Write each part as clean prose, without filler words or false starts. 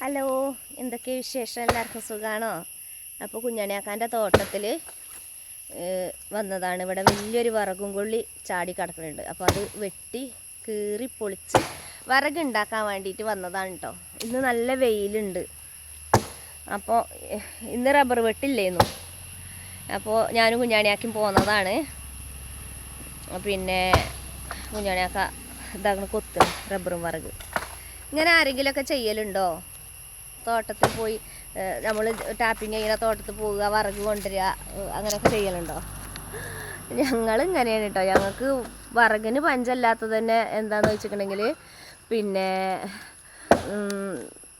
Hello, എന്തൊക്കെ വിശേഷം? എല്ലാവർക്കും സുഖമാണോ? അപ്പോൾ കുഞ്ഞാണിയാക്കാൻ്റെ തോട്ടത്തിൽ വന്നതാണ്. ഇവിടെ വലിയൊരു വിറകും കൊള്ളി ചാടി കിടക്കുന്നുണ്ട്. അപ്പോൾ അത് വെട്ടി കീറി പൊളിച്ച് വിറകുണ്ടാക്കാൻ വേണ്ടിയിട്ട് വന്നതാണ് കേട്ടോ. ഇന്ന് നല്ല വെയിലുണ്ട്. അപ്പോൾ ഇന്ന് റബ്ബർ വെട്ടില്ലേന്നു. അപ്പോൾ ഞാനും കുഞ്ഞാണിയാക്കും പോകുന്നതാണ്. പിന്നെ കുഞ്ഞാണിയാക്ക ഇതാകണം കൊത്തും റബ്ബറും വിറക്. ഇങ്ങനെ ആരെങ്കിലുമൊക്കെ ചെയ്യലുണ്ടോ? തോട്ടത്തിൽ പോയി നമ്മൾ ടാപ്പിങ് ചെയ്യുന്ന തോട്ടത്തിൽ പോവുക, വിറക് കൊണ്ടുവരിക, അങ്ങനെയൊക്കെ ചെയ്യലുണ്ടോ? ഞങ്ങൾ ഇങ്ങനെയാണ് കേട്ടോ. ഞങ്ങൾക്ക് വിറകിന് പഞ്ചല്ലാത്തത് തന്നെ എന്താണെന്ന് വെച്ചിട്ടുണ്ടെങ്കിൽ പിന്നെ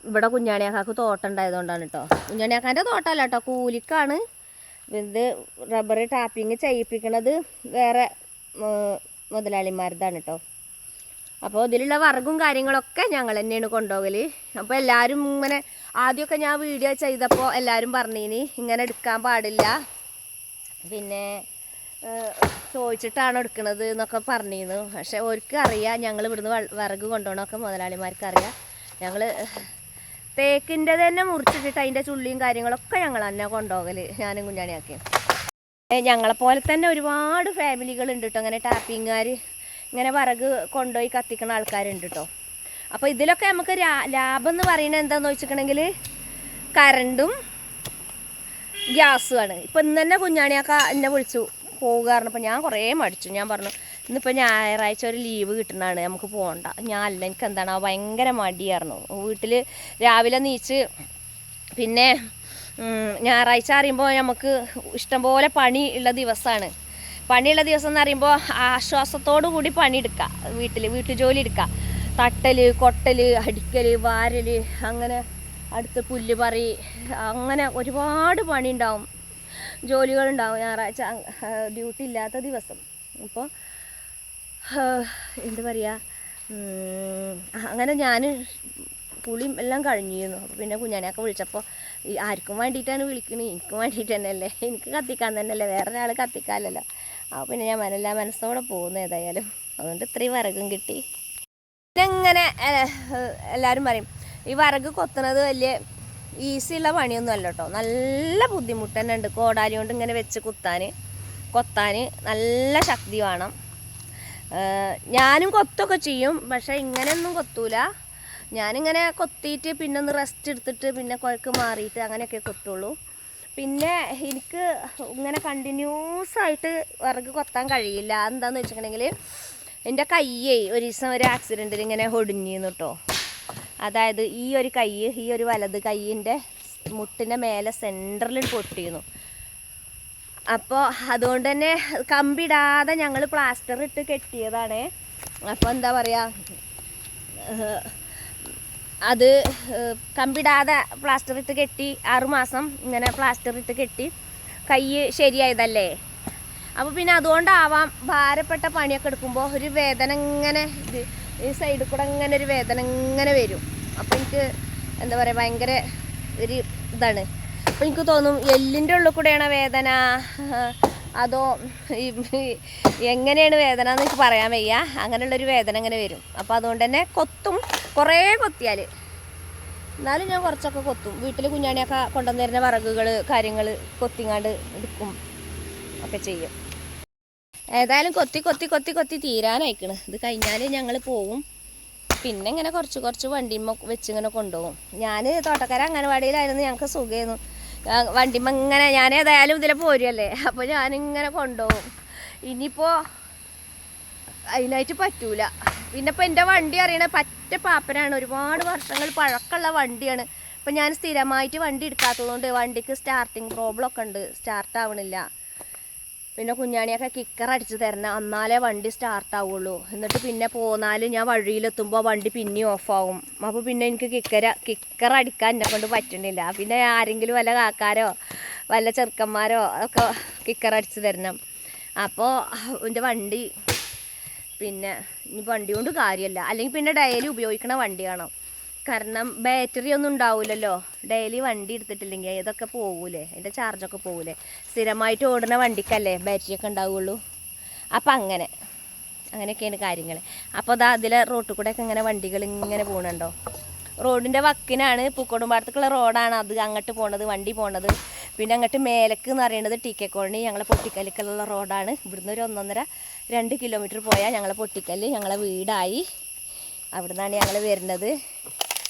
ഇവിടെ കുഞ്ഞാണിയാക്കാക്ക് തോട്ടം ഉണ്ടായതുകൊണ്ടാണ് കേട്ടോ. കുഞ്ഞാണിയാക്കാൻ്റെ തോട്ടമല്ല കേട്ടോ, കൂലിക്കാണ്. ഇത് റബ്ബർ ടാപ്പിങ് ചെയ്യിപ്പിക്കണത് വേറെ മുതലാളിമാരതാണ് കേട്ടോ. അപ്പോൾ ഇതിലുള്ള വിറകും കാര്യങ്ങളൊക്കെ ഞങ്ങൾ തന്നെയാണ് കൊണ്ടുപോകൽ. അപ്പോൾ എല്ലാവരും ഇങ്ങനെ ആദ്യമൊക്കെ ഞാൻ വീഡിയോ ചെയ്തപ്പോൾ എല്ലാവരും പറഞ്ഞിനി ഇങ്ങനെ എടുക്കാൻ പാടില്ല, പിന്നെ ചോദിച്ചിട്ടാണ് എടുക്കുന്നത് എന്നൊക്കെ പറഞ്ഞിരുന്നു. പക്ഷെ അവർക്ക് അറിയാം ഞങ്ങൾ ഇവിടുന്ന് വിറക് കൊണ്ടുപോകണമൊക്കെ മുതലാളിമാർക്ക് അറിയാം. ഞങ്ങൾ തേക്കിൻ്റെ തന്നെ മുറിച്ചിട്ടിട്ട് അതിൻ്റെ ചുള്ളിയും കാര്യങ്ങളൊക്കെ ഞങ്ങൾ തന്നെ കൊണ്ടുപോകൽ, ഞാനും കുഞ്ഞാണിയാക്കി. ഞങ്ങളെപ്പോലെ തന്നെ ഒരുപാട് ഫാമിലികളുണ്ട് കേട്ടോ, അങ്ങനെ ടാപ്പിങ്ങുകാർ ഇങ്ങനെ വിറക് കൊണ്ടുപോയി കത്തിക്കുന്ന ആൾക്കാരുണ്ട് കേട്ടോ. അപ്പോൾ ഇതിലൊക്കെ നമുക്ക് ലാഭം എന്ന് പറയുന്നത് എന്താണെന്ന് വെച്ചിട്ടുണ്ടെങ്കിൽ കറണ്ടും ഗ്യാസുമാണ്. ഇപ്പം ഇന്ന് തന്നെ കുഞ്ഞാണിയൊക്കെ എന്നെ വിളിച്ചു പോവുക പറഞ്ഞപ്പോൾ ഞാൻ കുറേ മടിച്ചു. ഞാൻ പറഞ്ഞു ഇന്നിപ്പോൾ ഞായറാഴ്ച ഒരു ലീവ് കിട്ടുന്നതാണ്, നമുക്ക് പോകണ്ട. അല്ല, എനിക്ക് എന്താണ് ഭയങ്കര മടിയായിരുന്നു. വീട്ടിൽ രാവിലെ നീച്ച് പിന്നെ ഞായറാഴ്ച അറിയുമ്പോൾ നമുക്ക് ഇഷ്ടംപോലെ പണി ഉള്ള ദിവസമാണ്. പണിയുള്ള ദിവസം എന്ന് പറയുമ്പോൾ ആശ്വാസത്തോടു കൂടി പണിയെടുക്കുക, വീട്ടു ജോലി എടുക്കുക. തട്ടൽ, കൊട്ടൽ, അടിക്കൽ, വാരൽ, അങ്ങനെ അടുത്ത് പുല്ല് പറി, അങ്ങനെ ഒരുപാട് പണി ഉണ്ടാവും, ജോലികളുണ്ടാവും ഞായറാഴ്ച ഡ്യൂട്ടി ഇല്ലാത്ത ദിവസം. അപ്പോൾ എന്താ പറയുക, അങ്ങനെ ഞാൻ പുളിയും എല്ലാം കഴിഞ്ഞിരുന്നു. അപ്പോൾ പിന്നെ കുഞ്ഞാണിയൊക്കെ വിളിച്ചപ്പോൾ ആർക്കും വേണ്ടിയിട്ടാണ് വിളിക്കണത്, എനിക്കും വേണ്ടിയിട്ട് തന്നെയല്ലേ, എനിക്ക് കത്തിക്കാൻ തന്നെയല്ലേ, വേറെ ഒരാൾ കത്തിക്കാമല്ലോ. അപ്പോൾ പിന്നെ ഞാൻ മനസ്സോടെ പോകുന്നു ഏതായാലും. അതുകൊണ്ട് ഇത്രയും വിറകും കിട്ടി. ഇതെങ്ങനെ എല്ലാവരും പറയും ഈ വിറക് കൊത്തുന്നത് വലിയ ഈസിയുള്ള പണിയൊന്നും അല്ല കേട്ടോ, നല്ല ബുദ്ധിമുട്ട് തന്നെ ഉണ്ട്. കോടാലി കൊണ്ട് ഇങ്ങനെ വെച്ച് കൊത്താൻ നല്ല ശക്തി വേണം. ഞാനും കൊത്തൊക്കെ ചെയ്യും, പക്ഷേ ഇങ്ങനെയൊന്നും കൊത്തൂല. ഞാനിങ്ങനെ കൊത്തിയിട്ട് പിന്നെ ഒന്ന് റെസ്റ്റ് എടുത്തിട്ട് പിന്നെ കുഴക്ക് മാറിയിട്ട് അങ്ങനെയൊക്കെ കൊത്തുള്ളൂ. പിന്നെ എനിക്ക് ഇങ്ങനെ കണ്ടിന്യൂസായിട്ട് വിറക് കൊത്താൻ കഴിയില്ല. എന്താണെന്ന് വെച്ചിട്ടുണ്ടെങ്കിൽ എൻ്റെ കയ്യേ ഒരു ദിവസം ഒരു ആക്സിഡൻറ്റിൽ ഇങ്ങനെ ഒടിഞ്ഞിരുന്നു കേട്ടോ. അതായത് ഈ ഒരു കൈ, ഈ ഒരു വലത് കൈയിൻ്റെ മുട്ടിൻ്റെ മേലെ സെൻറ്ററിൽ പൊട്ടിയിരുന്നു. അപ്പോൾ അതുകൊണ്ട് തന്നെ കമ്പിടാതെ ഞങ്ങൾ പ്ലാസ്റ്റർ ഇട്ട് കെട്ടിയതാണ്. അപ്പോൾ എന്താ പറയുക, അത് കമ്പിടാതെ പ്ലാസ്റ്റർ ഇട്ട് കെട്ടി 6 മാസം ഇങ്ങനെ പ്ലാസ്റ്റർ ഇട്ട് കെട്ടി കൈ ശരിയായതല്ലേ. അപ്പോൾ പിന്നെ അതുകൊണ്ടാവാം ഭാരപ്പെട്ട പണിയൊക്കെ എടുക്കുമ്പോൾ ഒരു വേദന ഇങ്ങനെ ഈ സൈഡിൽ കൂടെ ഇങ്ങനെ ഒരു വേദന ഇങ്ങനെ വരും. അപ്പോൾ എനിക്ക് എന്താ പറയുക, ഭയങ്കര ഒരു ഇതാണ്. അപ്പോൾ എനിക്ക് തോന്നും എല്ലിൻ്റെ ഉള്ളിൽ കൂടെയാണ് വേദന അതോ എങ്ങനെയാണ് വേദന എന്ന് എനിക്ക് പറയാൻ വയ്യ. അങ്ങനെയുള്ളൊരു വേദന ഇങ്ങനെ വരും. അപ്പോൾ അതുകൊണ്ട് തന്നെ കൊത്തും, കുറേ കൊത്തിയാൽ. എന്നാലും ഞാൻ കുറച്ചൊക്കെ കൊത്തും. വീട്ടിൽ കുഞ്ഞാണിയൊക്കെ കൊണ്ടുവന്ന് തരുന്ന വിറകുകൾ കാര്യങ്ങൾ കൊത്തിങ്ങാണ്ട് എടുക്കും ഒക്കെ ചെയ്യും. ഏതായാലും കൊത്തി തീരാനായിക്കണ്. ഇത് കഴിഞ്ഞാൽ ഞങ്ങൾ പോവും. പിന്നെ ഇങ്ങനെ കുറച്ച് വണ്ടിമ്മ വെച്ച് ഇങ്ങനെ കൊണ്ടുപോകും. ഞാൻ തോട്ടക്കാര അംഗനവാടിയിലായിരുന്നു, ഞങ്ങൾക്ക് സുഖമായിരുന്നു. വണ്ടിമ്മ ഇങ്ങനെ, ഞാൻ ഏതായാലും ഇതിലെ പോരുമല്ലേ, അപ്പോൾ ഞാനിങ്ങനെ കൊണ്ടുപോകും. ഇനിയിപ്പോൾ അതിനായിട്ട് പറ്റൂല. പിന്നെ ഇപ്പോൾ എൻ്റെ വണ്ടി അറിയണ പറ്റ പാപ്പനാണ്, ഒരുപാട് വർഷങ്ങൾ പഴക്കമുള്ള വണ്ടിയാണ്. ഇപ്പം ഞാൻ സ്ഥിരമായിട്ട് വണ്ടി എടുക്കാത്തതുകൊണ്ട് വണ്ടിക്ക് സ്റ്റാർട്ടിങ് പ്രോബ്ലം ഒക്കെ ഉണ്ട്, സ്റ്റാർട്ട് ആവണില്ല. പിന്നെ കുഞ്ഞാണിയൊക്കെ കിക്കർ അടിച്ച് തരണം, എന്നാലേ വണ്ടി സ്റ്റാർട്ടാവുള്ളൂ. എന്നിട്ട് പിന്നെ പോന്നാലും ഞാൻ വഴിയിലെത്തുമ്പോൾ വണ്ടി പിന്നെയും ഓഫാവും. അപ്പോൾ പിന്നെ എനിക്ക് കിക്കർ അടിക്കാൻ എന്നെ കൊണ്ട് പറ്റണില്ല. പിന്നെ ആരെങ്കിലും വല്ല കാക്കാരോ വല്ല ചെറുക്കന്മാരോ ഒക്കെ കിക്കർ അടിച്ച് തരണം. അപ്പോൾ എൻ്റെ വണ്ടി പിന്നെ ഇനി വണ്ടി കൊണ്ട് കാര്യമല്ല. അല്ലെങ്കിൽ പിന്നെ ഡെയിലി ഉപയോഗിക്കണ വണ്ടി വേണം. കാരണം ബാറ്ററി ഒന്നും ഉണ്ടാവില്ലല്ലോ. ഡെയിലി വണ്ടി എടുത്തിട്ടില്ലെങ്കിൽ ഇതൊക്കെ പോകൂലേ, അതിൻ്റെ ചാർജൊക്കെ പോകൂലേ. സ്ഥിരമായിട്ട് ഓടുന്ന വണ്ടിക്കല്ലേ ബാറ്ററിയൊക്കെ ഉണ്ടാവുള്ളൂ. അപ്പം അങ്ങനെയൊക്കെയാണ് കാര്യങ്ങൾ. അപ്പോൾ അതിലെ റോട്ടിൽ കൂടെയൊക്കെ ഇങ്ങനെ വണ്ടികൾ ഇങ്ങനെ പോകണുണ്ടോ. റോഡിൻ്റെ വക്കിനാണ്, പൂക്കോടുംപാടത്തേക്കുള്ള റോഡാണ് അത്. അങ്ങോട്ട് പോണത് വണ്ടി പോണത്. പിന്നെ അങ്ങോട്ട് മേലക്ക് എന്ന് പറയുന്നത് ടി കെ കോളനി, ഞങ്ങളെ പൊട്ടിക്കലിക്കുള്ള റോഡാണ്. ഇവിടുന്ന് ഒരു 1.5-2 കിലോമീറ്റർ പോയാൽ ഞങ്ങളെ പൊട്ടിക്കല് ഞങ്ങളെ വീടായി. അവിടുന്നാണ് ഞങ്ങൾ വരുന്നത്.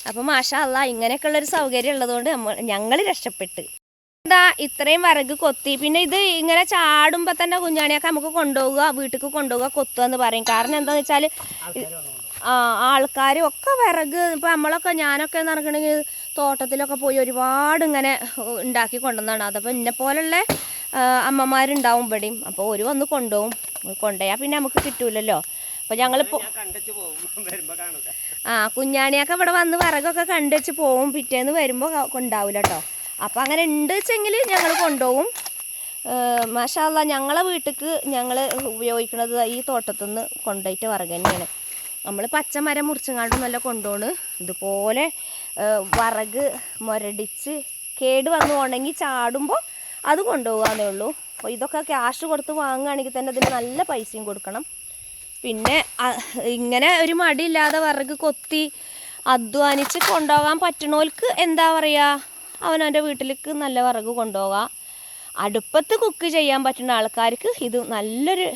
അപ്പോൾ മാഷാ അല്ലാഹ് ഇങ്ങനെയൊക്കെയുള്ളൊരു സൗകര്യം ഉള്ളതുകൊണ്ട് ഞങ്ങൾ രക്ഷപ്പെട്ട്. എന്താ ഇത്രയും വിറക് കൊത്തി. പിന്നെ ഇത് ഇങ്ങനെ ചാടുമ്പോൾ തന്നെ കുഞ്ഞാണിയൊക്കെ നമുക്ക് കൊണ്ടുപോവുക, വീട്ടിലേക്ക് കൊണ്ടുപോവുക, കൊത്തുക എന്ന് പറയും. കാരണം എന്താണെന്ന് വെച്ചാൽ ആൾക്കാരും ഒക്കെ വിറക് ഇപ്പോൾ നമ്മളൊക്കെ ഞാനൊക്കെ എന്ന് പറഞ്ഞിട്ടുണ്ടെങ്കിൽ തോട്ടത്തിലൊക്കെ പോയി ഒരുപാട് ഇങ്ങനെ ഉണ്ടാക്കി കൊണ്ടുവന്നതാണ്. അതപ്പോൾ എന്നെ പോലുള്ള അമ്മമാരുണ്ടാവും ഇവിടെയും. അപ്പോൾ ഒരു വന്ന് കൊണ്ടുപോകും. കൊണ്ടുപോയാൽ പിന്നെ നമുക്ക് കിട്ടൂലല്ലോ. അപ്പോൾ ഞങ്ങളിപ്പോൾ കുഞ്ഞാണിയൊക്കെ ഇവിടെ വന്ന് വിറകൊക്കെ കണ്ടുവച്ച് പോവും. പിറ്റേന്ന് വരുമ്പോൾ ഉണ്ടാവില്ല കേട്ടോ. അപ്പോൾ അങ്ങനെ ഉണ്ട് വെച്ചെങ്കിൽ ഞങ്ങൾ കൊണ്ടുപോകും. മാഷാ അല്ലാഹ് ഞങ്ങളെ വീട്ടിലേക്ക് ഞങ്ങൾ ഉപയോഗിക്കുന്നത് ഈ തോട്ടത്തിൽ നിന്ന് കൊണ്ടുപോയിട്ട് വിറക് തന്നെയാണ്. നമ്മൾ പച്ചമരം മുറിച്ചങ്ങാണ്ടൊന്നുമല്ല കൊണ്ടുപോണ്. ഇതുപോലെ വിറക് മുരടിച്ച് കേട് വന്ന് ഉണങ്ങി ചാടുമ്പോൾ അത് കൊണ്ടുപോകാന്നേ ഉള്ളൂ. അപ്പോൾ ഇതൊക്കെ ക്യാഷ് കൊടുത്ത് വാങ്ങുകയാണെങ്കിൽ തന്നെ അതിന് നല്ല പൈസയും കൊടുക്കണം. പിന്നെ ഇങ്ങനെ ഒരു മടിയില്ലാതെ വിറക് കൊത്തി അധ്വാനിച്ച് കൊണ്ടുപോകാൻ പറ്റണവർക്ക് എന്താ പറയുക, അവനവൻ്റെ വീട്ടിലേക്ക് നല്ല വിറക് കൊണ്ടുപോകാം. അടുപ്പത്ത് കുക്ക് ചെയ്യാൻ പറ്റുന്ന ആൾക്കാർക്ക് ഇത് നല്ലൊരു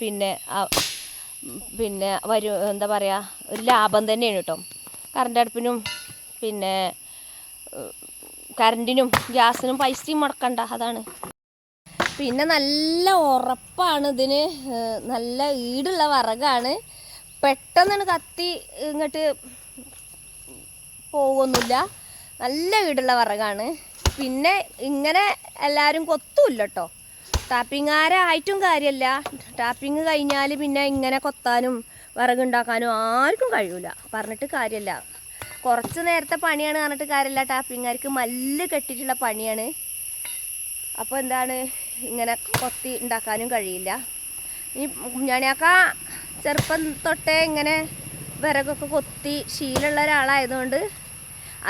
പിന്നെ എന്താ പറയുക, ഒരു ലാഭം തന്നെയാണ് കേട്ടോ. കറണ്ട് അടുപ്പിനും പിന്നെ കറണ്ടിനും ഗ്യാസിനും പൈസയും മുടക്കണ്ട, അതാണ്. പിന്നെ നല്ല ഉറപ്പാണ് ഇതിന്, നല്ല ഈടുള്ള വിറകാണ്. പെട്ടെന്നാണ് കത്തി ഇങ്ങോട്ട് പോകുന്നില്ല, നല്ല ഈടുള്ള വിറകാണ്. പിന്നെ ഇങ്ങനെ എല്ലാവരും കൊത്തുമില്ല കേട്ടോ. ടാപ്പിങ്ങാരായിട്ടും കാര്യമല്ല, ടാപ്പിങ് കഴിഞ്ഞാൽ പിന്നെ ഇങ്ങനെ കൊത്താനും വിറകുണ്ടാക്കാനും ആർക്കും കഴിയൂല. പറഞ്ഞിട്ട് കാര്യമല്ല, കുറച്ച് നേരത്തെ പണിയാണ് പറഞ്ഞിട്ട് കാര്യമില്ല. ടാപ്പിങ്ങാർക്ക് മല്ല് കെട്ടിയിട്ടുള്ള പണിയാണ്. അപ്പോൾ എന്താണ്, ഇങ്ങനെ കൊത്തി ഉണ്ടാക്കാനും കഴിയില്ല. ഈ കുഞ്ഞാണിയൊക്കെ ചെറുപ്പം തൊട്ടേ ഇങ്ങനെ വിറകൊക്കെ കൊത്തി ശീലമുള്ള ഒരാളായതുകൊണ്ട്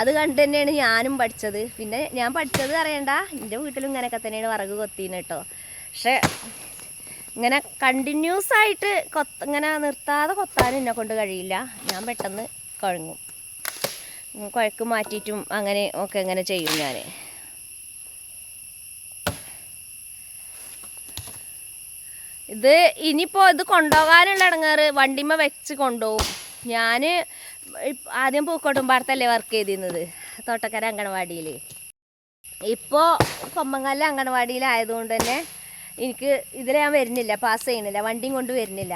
അത് കണ്ട് തന്നെയാണ് ഞാനും പഠിച്ചത്. പിന്നെ ഞാൻ പഠിച്ചത് അറിയണ്ട, എൻ്റെ വീട്ടിലും ഇങ്ങനെയൊക്കെ തന്നെയാണ് വിറക് കൊത്തിന്ന് കേട്ടോ. പക്ഷെ ഇങ്ങനെ കണ്ടിന്യൂസ് ആയിട്ട് ഇങ്ങനെ നിർത്താതെ കൊത്താനും എന്നെ കൊണ്ട് കഴിയില്ല. ഞാൻ പെട്ടെന്ന് കുഴങ്ങും. കുഴക്ക് മാറ്റിയിട്ടും അങ്ങനെ ഒക്കെ ഇങ്ങനെ ചെയ്യും ഞാൻ. ഇത് ഇനിയിപ്പോൾ ഇത് കൊണ്ടുപോകാനുള്ള ഇടങ്ങേറ് വണ്ടിമ്മ വെച്ച് കൊണ്ടുപോകും. ഞാൻ ആദ്യം പൂക്കോട്ടുംപാടത്തല്ലേ വർക്ക് ചെയ്തിരുന്നത്, തോട്ടക്കര അങ്കണവാടിയിൽ. ഇപ്പോൾ കൊമ്പങ്കല്ല അങ്കണവാടിയിലായതുകൊണ്ട് തന്നെ എനിക്ക് ഇതിൽ ഞാൻ വരുന്നില്ല, പാസ് ചെയ്യണില്ല, വണ്ടിയും കൊണ്ട് വരുന്നില്ല.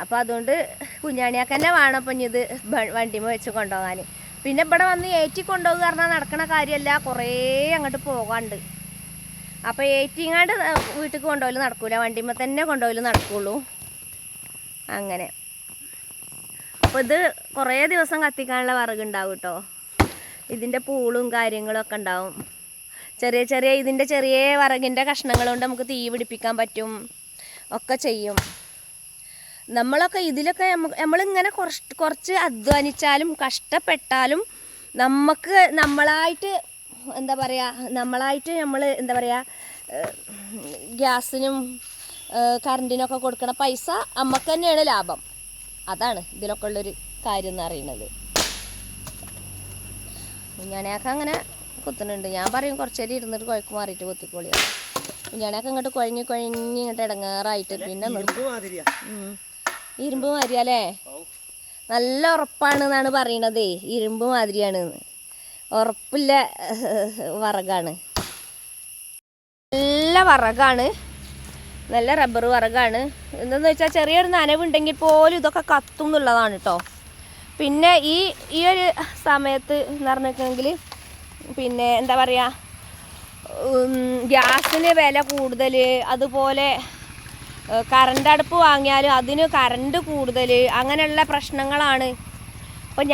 അപ്പോൾ അതുകൊണ്ട് കുഞ്ഞാണിയാക്ക് തന്നെ വേണം അപ്പം ഇത് വണ്ടിമ്മ വെച്ച് കൊണ്ടുപോകാൻ. പിന്നെ ഇവിടെ വന്ന് ഏറ്റി കൊണ്ടുപോകുക പറഞ്ഞാൽ നടക്കണ കാര്യമല്ല, കുറേ അങ്ങോട്ട് പോകാണ്ട്. അപ്പോൾ ഏറ്റിങ്ങാണ്ട് വീട്ടിൽ കൊണ്ടുപോകൽ നടക്കൂല, വണ്ടിമ്മ തന്നെ കൊണ്ടുപോകൽ നടക്കുള്ളൂ. അങ്ങനെ അപ്പോൾ ഇത് കുറേ ദിവസം കത്തിക്കാനുള്ള വിറകുണ്ടാവും കേട്ടോ. ഇതിൻ്റെ പൂളും കാര്യങ്ങളും ഒക്കെ ഉണ്ടാവും. ചെറിയ ചെറിയ ഇതിൻ്റെ ചെറിയ വിറകിൻ്റെ കഷ്ണങ്ങൾ കൊണ്ട് നമുക്ക് തീ പിടിപ്പിക്കാൻ പറ്റും, ഒക്കെ ചെയ്യും. നമ്മളൊക്കെ ഇതിലൊക്കെ നമ്മളിങ്ങനെ കുറച്ച് അധ്വാനിച്ചാലും കഷ്ടപ്പെട്ടാലും നമുക്ക് നമ്മളായിട്ട് എന്താ പറയുക, നമ്മൾ എന്താ പറയുക, ഗ്യാസിനും കറണ്ടിനൊക്കെ കൊടുക്കണ പൈസ നമുക്ക് തന്നെയാണ് ലാഭം. അതാണ് ഇതിലൊക്കെ ഉള്ളൊരു കാര്യം എന്ന് പറയുന്നത്. കുഞ്ഞാണിയൊക്കെ അങ്ങനെ കുത്തുന്നുണ്ട്. ഞാൻ പറയും കുറച്ചേരി ഇരുന്നിട്ട് കുഴക്ക് മാറിയിട്ട് കൊത്തിക്കോളിയാണ്. കുഞ്ഞാണിയൊക്കെ ഇങ്ങോട്ട് കുഴങ്ങി ഇങ്ങോട്ട് ഇടങ്ങേറായിട്ട് പിന്നെ ഇരുമ്പ് മാതിരിയല്ലേ, നല്ല ഉറപ്പാണ് എന്നാണ് പറയണതേ. ഇരുമ്പ് മാതിരിയാണ്, ഉറപ്പില്ല വിറകാണ്, നല്ല വിറകാണ്, നല്ല റബ്ബർ വിറകാണ്. എന്താണെന്ന് വെച്ചാൽ ചെറിയൊരു നനവുണ്ടെങ്കിൽ പോലും ഇതൊക്കെ കത്തും എന്നുള്ളതാണ് കേട്ടോ. പിന്നെ ഈ ഒരു സമയത്ത് എന്ന് പറഞ്ഞിട്ടുണ്ടെങ്കിൽ പിന്നെ എന്താ പറയുക, ഗ്യാസിന് വില കൂടുതൽ, അതുപോലെ കറണ്ട് അടുപ്പ് വാങ്ങിയാലും അതിന് കറണ്ട് കൂടുതൽ, അങ്ങനെയുള്ള പ്രശ്നങ്ങളാണ്. അപ്പോൾ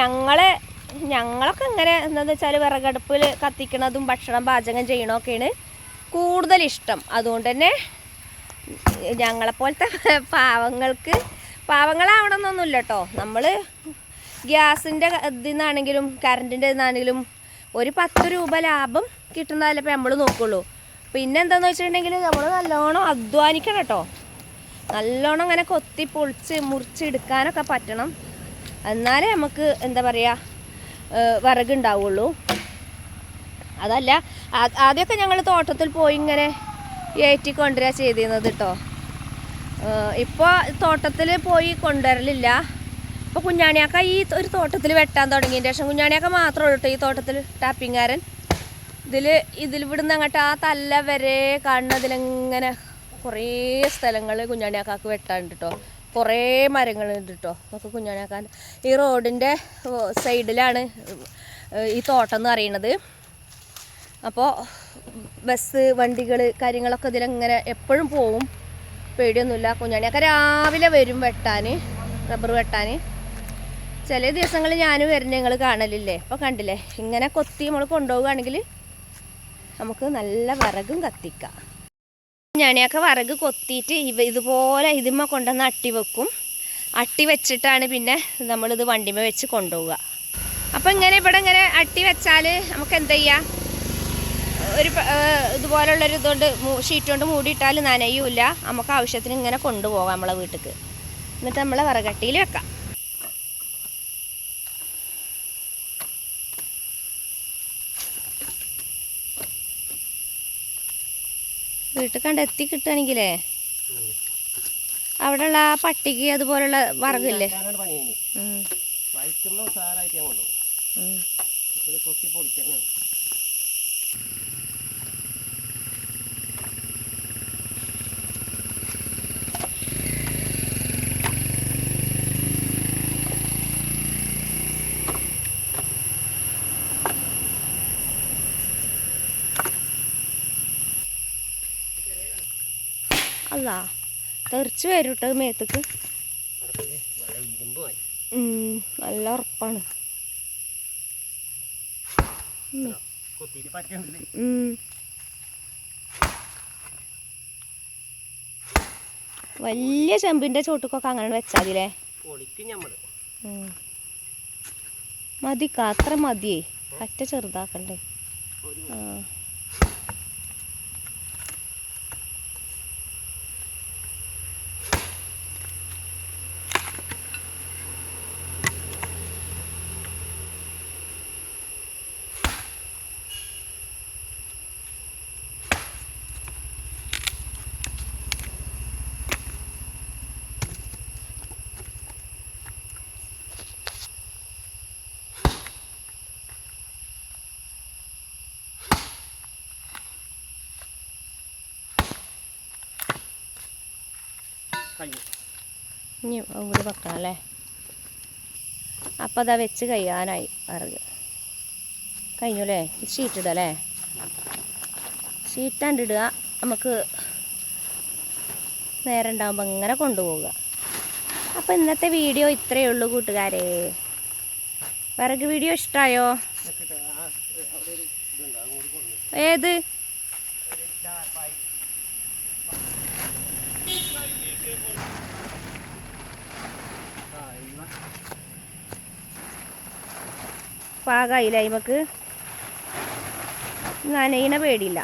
ഞങ്ങളൊക്കെ ഇങ്ങനെ എന്താണെന്ന് വെച്ചാൽ വിറകടുപ്പിൽ കത്തിക്കണതും ഭക്ഷണം പാചകം ചെയ്യണമൊക്കെയാണ് കൂടുതൽ ഇഷ്ടം. അതുകൊണ്ട് തന്നെ ഞങ്ങളെപ്പോലത്തെ പാവങ്ങളാവണമെന്നൊന്നുമില്ല കേട്ടോ. നമ്മൾ ഗ്യാസിൻ്റെ ഇതിൽ നിന്നാണെങ്കിലും കറണ്ടിൻ്റെ നിന്നാണെങ്കിലും ഒരു 10 രൂപ ലാഭം കിട്ടുന്നതല്ലേ ഇപ്പോൾ നമ്മൾ നോക്കുള്ളൂ. പിന്നെ എന്താണെന്ന് വെച്ചിട്ടുണ്ടെങ്കിൽ നമ്മൾ നല്ലോണം അധ്വാനിക്കണം കേട്ടോ. നല്ലോണം ഇങ്ങനെ കൊത്തി പൊളിച്ച് മുറിച്ചെടുക്കാനൊക്കെ പറ്റണം. എന്നാലേ നമുക്ക് എന്താ പറയുക വിറകുണ്ടാവുള്ളൂ. അതല്ല ആദ്യമൊക്കെ ഞങ്ങൾ തോട്ടത്തിൽ പോയി ഇങ്ങനെ ഏറ്റിക്കൊണ്ടുവരിക ചെയ്തിരുന്നത് കേട്ടോ. ഇപ്പോൾ തോട്ടത്തിൽ പോയി കൊണ്ടുവരലില്ല. ഇപ്പോൾ കുഞ്ഞാണിയാക്ക ഈ ഒരു തോട്ടത്തിൽ വെട്ടാൻ തുടങ്ങിയതിന് ശേഷം കുഞ്ഞാണിയാക്ക മാത്രമേ ഉള്ളൂ കേട്ടോ ഈ തോട്ടത്തിൽ ടാപ്പിങ്ങാരൻ. ഇവിടുന്ന് അങ്ങോട്ട് ആ തല്ല വരെ കാണുന്നതിലിങ്ങനെ കുറേ സ്ഥലങ്ങൾ കുഞ്ഞാണിയാക്കാക്ക് വെട്ടാനുണ്ട് കേട്ടോ. കുറേ മരങ്ങളുണ്ട് കേട്ടോ. നമുക്ക് കുഞ്ഞാണിയാക്കാൻ ഈ റോഡിൻ്റെ സൈഡിലാണ് ഈ തോട്ടം എന്ന് പറയുന്നത്. അപ്പോൾ ബസ് വണ്ടികൾ കാര്യങ്ങളൊക്കെ ഇതിലിങ്ങനെ എപ്പോഴും പോവും, പേടിയൊന്നുമില്ല. കുഞ്ഞാണിയൊക്കെ രാവിലെ വരും വെട്ടാൻ, റബ്ബർ വെട്ടാൻ. ചില ദിവസങ്ങളിൽ ഞാനും വരുന്ന ഞങ്ങൾ കാണലില്ലേ. അപ്പോൾ കണ്ടില്ലേ, ഇങ്ങനെ കൊത്തി നമ്മൾ കൊണ്ടുപോവുകയാണെങ്കിൽ നമുക്ക് നല്ല വിറകും കത്തിക്കാം. കുഞ്ഞാണിയൊക്കെ വിറക് കൊത്തിയിട്ട് ഇതുപോലെ ഇതിമ്മ കൊണ്ടുവന്ന് അട്ടി വെക്കും. അട്ടി വെച്ചിട്ടാണ് പിന്നെ നമ്മളിത് വണ്ടിമ വെച്ച് കൊണ്ടുപോവുക. അപ്പോൾ ഇങ്ങനെ ഇവിടെ ഇങ്ങനെ അട്ടി വെച്ചാൽ നമുക്ക് എന്താ ചെയ്യുക, ഒരു ഇതുപോലുള്ളൊരു ഇതുകൊണ്ട് ഷീറ്റ് കൊണ്ട് മൂടിയിട്ടാൽ നനയൂല. നമുക്ക് ആവശ്യത്തിന് ഇങ്ങനെ കൊണ്ടുപോകാം നമ്മളെ വീട്ടിലേക്ക്. എന്നിട്ട് നമ്മളെ വിറകട്ടിയിൽ വെക്കാം. വീട്ടിൽ കണ്ടെത്തി കിട്ടുകയാണെങ്കിലേ അവിടെയുള്ള പട്ടിക്ക് അതുപോലുള്ള വിറകില്ലേ അല്ല തെറിച്ച് വരും കേട്ടോ മേത്തേക്ക്. നല്ല ഉറപ്പാണ്. വലിയ ചെമ്പിന്റെ ചോട്ടുക്കൊക്കെ അങ്ങനെ വെച്ചാതില്ലേ മതിക്ക, അത്ര മതിയേ, പറ്റ ചെറുതാക്കണ്ടേ. ഇനി കൂടി വെക്കണം അല്ലേ. അപ്പം അതാ വെച്ച് കഴിയാനായി വിറക് കഴിഞ്ഞു അല്ലേ. ഷീറ്റ് ഇടുക അല്ലേ, ഷീറ്റാണ്ടിടുക. നമുക്ക് നേരം ഉണ്ടാകുമ്പോൾ ഇങ്ങനെ കൊണ്ടുപോവുക. അപ്പം ഇന്നത്തെ വീഡിയോ ഇത്രയേ ഉള്ളൂ കൂട്ടുകാരെ. വിറക് വീഡിയോ ഇഷ്ടമായോ? ഏത് പാകമായില്ല, നമുക്ക് നനയിന പേടിയില്ല.